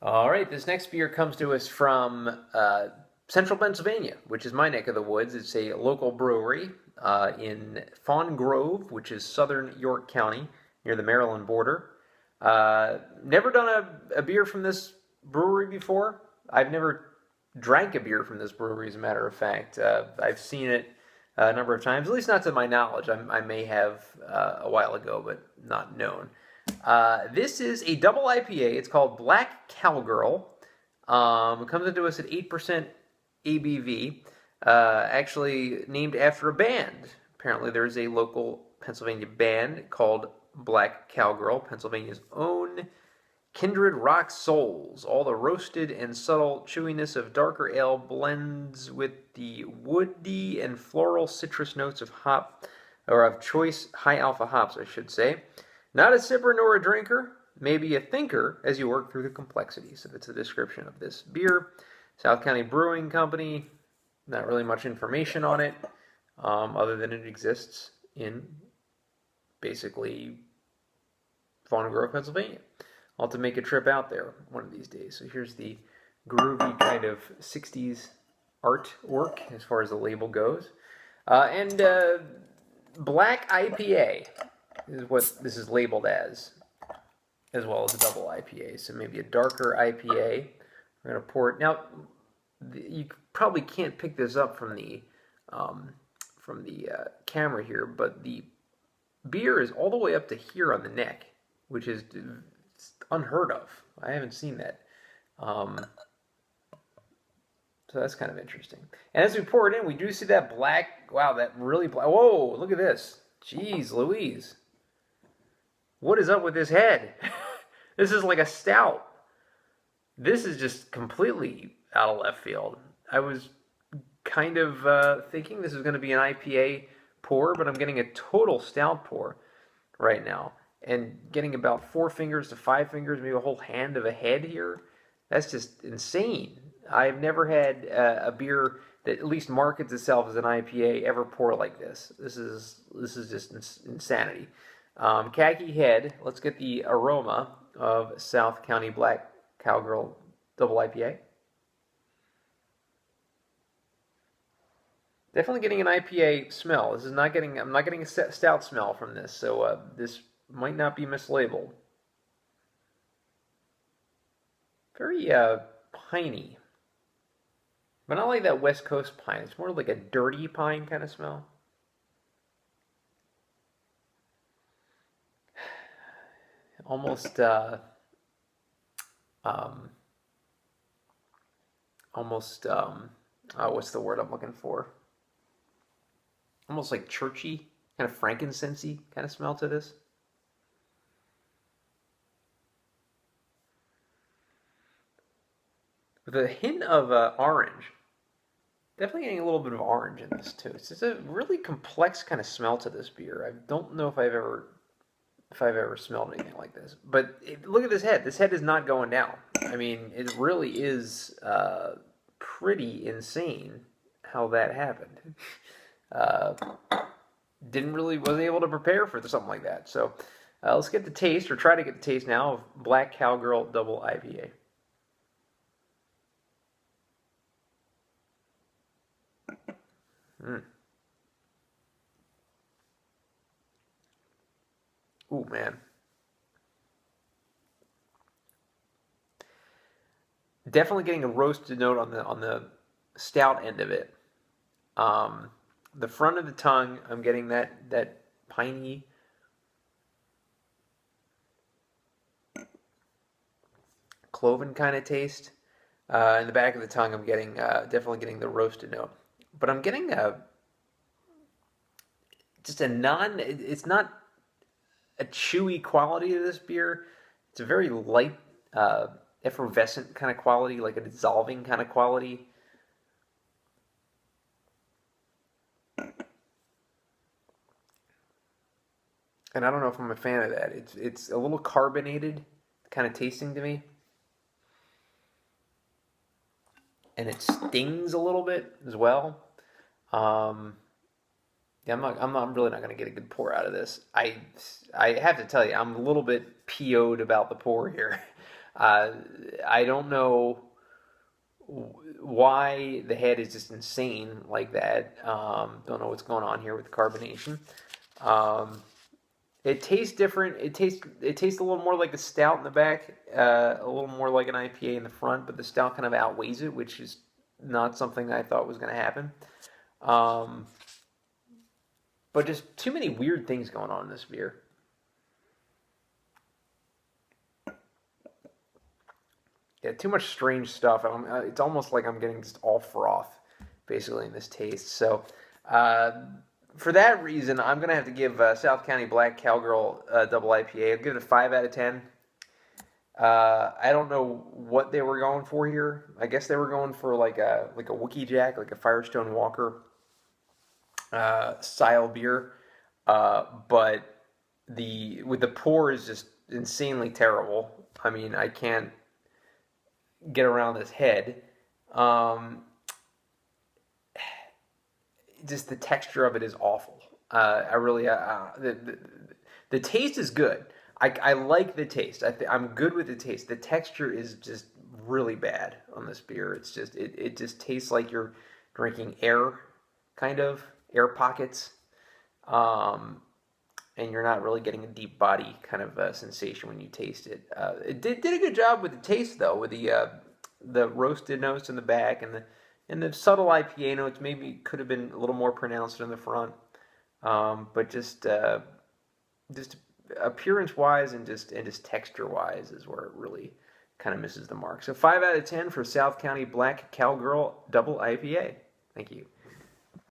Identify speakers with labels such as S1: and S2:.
S1: All right, this next beer comes to us from central Pennsylvania, which is my neck of the woods. It's a local brewery in Fawn Grove, which is southern York County, near the Maryland border. Never done a beer from this brewery before. I've never drank a beer from this brewery, as a matter of fact. I've seen it a number of times, at least not to my knowledge. I may have a while ago, but not known. This is a double IPA. It's called Black Cowgirl. It comes into us at 8% ABV. Actually named after a band. Apparently there's a local Pennsylvania band called Black Cowgirl, Pennsylvania's own kindred rock souls. All the roasted and subtle chewiness of darker ale blends with the woody and floral citrus notes of hop, or of choice high alpha hops, I should say. Not a sipper nor a drinker, maybe a thinker as you work through the complexities. If it's a description of this beer, South County Brewing Company, not really much information on it, other than it exists in basically Fawn Grove, Pennsylvania. I'll have to make a trip out there one of these days. So here's the groovy kind of 60s artwork as far as the label goes. And Black IPA is what this is labeled as well as a double IPA. So maybe a darker IPA. We're going to pour it. Now, you probably can't pick this up from the camera here, but the beer is all the way up to here on the neck, which is unheard of. I haven't seen that. So that's kind of interesting. And as we pour it in, we do see that black, wow, that really black. Whoa, look at this. Jeez Louise. What is up with this head? This is like a stout. This is just completely out of left field. I was kind of thinking this is going to be an IPA pour, but I'm getting a total stout pour right now. And getting about 4 fingers to 5 fingers, maybe a whole hand of a head here. That's just insane. I've never had a beer that at least markets itself as an IPA ever pour like this. This is just insanity. Khaki head. Let's get the aroma of South County Black Cowgirl Double IPA. Definitely getting an IPA smell. I'm not getting a stout smell from this. So this might not be mislabeled. Very piney. But not like that West Coast pine. It's more like a dirty pine kind of smell. Almost what's the word I'm looking for? Almost like churchy, kind of frankincense-y kind of smell to this. With a hint of orange. Definitely getting a little bit of orange in this too. It's just a really complex kind of smell to this beer. I don't know if I've ever smelled anything like this. But look at this head. This head is not going down. I mean, it really is pretty insane how that happened. Wasn't able to prepare for something like that. So let's get the taste, or try to get the taste now, of Black Cowgirl Double IPA. Ooh, man. Definitely getting a roasted note on the stout end of it. The front of the tongue, I'm getting that piney, cloven kind of taste. In the back of the tongue, I'm getting definitely getting the roasted note. But I'm getting it's not a chewy quality to this beer. It's a very light, effervescent kind of quality, like a dissolving kind of quality. And I don't know if I'm a fan of that. It's a little carbonated, kind of tasting to me. And it stings a little bit as well. Yeah, I'm really not going to get a good pour out of this. I have to tell you, I'm a little bit PO'd about the pour here. Uh, I don't know why the head is just insane like that. Don't know what's going on here with the carbonation. Um, it tastes different. It tastes a little more like a stout in the back, a little more like an IPA in the front, but the stout kind of outweighs it, which is not something I thought was going to happen. Um, but just too many weird things going on in this beer. Yeah, too much strange stuff. It's almost like I'm getting just all froth, basically, in this taste. So, uh, for that reason, I'm gonna have to give South County Black Cowgirl Double IPA. I'll give it a 5 out of 10. I don't know what they were going for here. I guess they were going for like a Wookie Jack, like a Firestone Walker style beer. But the pour is just insanely terrible. I mean, I can't get around his head. Um, just the texture of it is awful. I really the taste is good. I like the taste. I'm good with the taste. The texture is just really bad on this beer. It just tastes like you're drinking air, kind of air pockets, um, and you're not really getting a deep body kind of sensation when you taste it. It did a good job with the taste though, with the roasted notes in the back and the subtle IPA notes maybe could have been a little more pronounced in the front, but just appearance wise and just texture wise is where it really kind of misses the mark. So 5 out of 10 for South County Black Cowgirl Double IPA. Thank you.